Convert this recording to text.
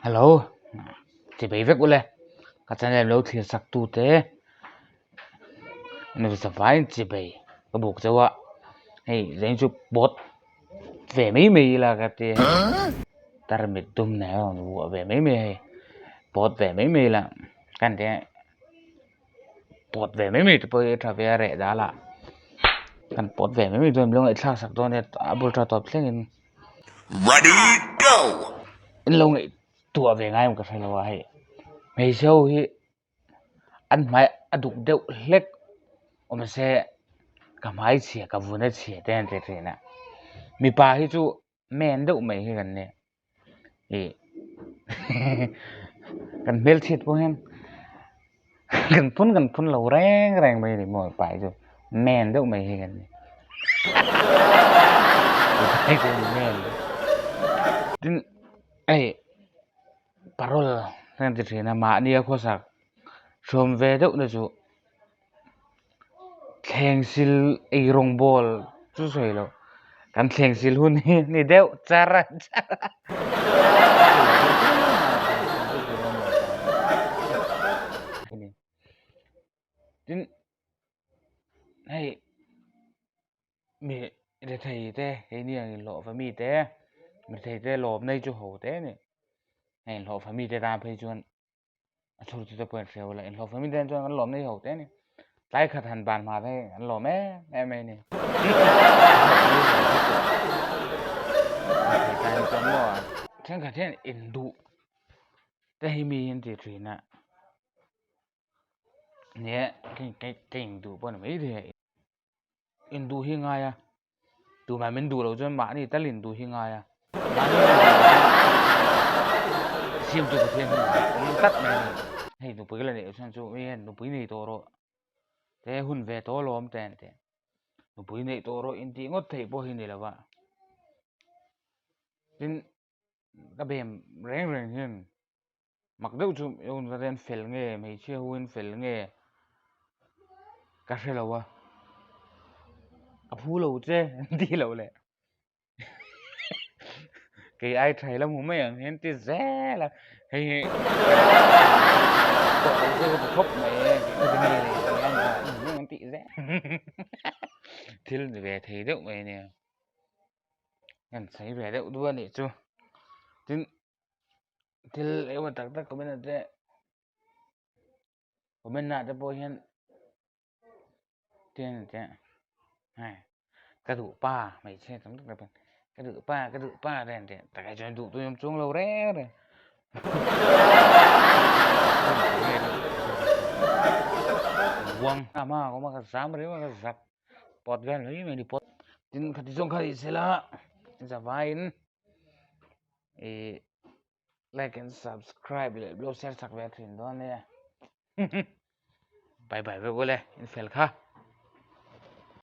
Hello, chị bị vết ule. Cả chân em lâu thì sắc tu tế. Nếu sẽ phải chị bị có buộc cho ạ. Hey, dành chụp bột về mấy mì là cái gì? Ta ra mệt tùm nào vụ về mấy mì. Bột về mấy mì là cái thế. Bột về mấy mì tôi trở về rẻ giá là. Kan bột về mấy mì tôi luôn ít sắc tôi này abul tra top lên. Ready, go! In lâu ngày tua về ngay một cái là hay. Mấy show hi ăn mai aduk deu lek om se kamai chia ka vuna chia ten te na mi pa hi chu men deu mai hi kan ne e kan mel thit po hen kan phun lo reng mai ni mo pai chu men deu mai hi kan ne pai chu men tin ai parol ten te na ma ni ko sak som ve deu na chu theng sil ei rong bol chu soi lo kan theng sil hun ni deu chara tin hay mi de thầy te cái ni lo fa mi te mi thầy te lo nei chu ho te ni hay lo fa mi te ta phei chuan chu chu point reu la lo fa mi te chuan kan lo nei ho te ni tai khat han ban ma te an lo me ni tai chuan mo thang kha then in du te hi mi hin ti thri na ne cái du pon mai de in du hi nga ya du ma min du lo chuan ma ni talin du hi nga ya sim tu pathian ni tat mai hei nu pui la ne chuan chu mi nu pui nei to ro te hun ve to lom ten te nu pui nei to ro in ti ngot thei po hi ni lawa tin ka bem reng hin mặc deu chu yon va den fel nge mei che huin fel nge ka hrelowa a phu lo che ti lo le cái ai thầy lắm không mấy à hen ti rẻ là hay cái khóc mẹ cái này anh là anh ti rẻ thì về thầy đậu mày nè anh thấy về đậu đua nè chú thì nếu mà tắc tắc của mình là thế của mình là cho bôi hen tiền thế này cái đủ ba mày xem tấm tắc là cái đủ ba đèn thế tại cái chuyện đủ tôi em xuống lâu rẻ rồi quăng mà có mà cái sáng mà đấy mà cái giặc bọt gan lấy mày đi bọt tin khát xuống khát sẽ là sẽ vai like and subscribe le blow share sak ve thin don ne bye bye ve gole in fel kha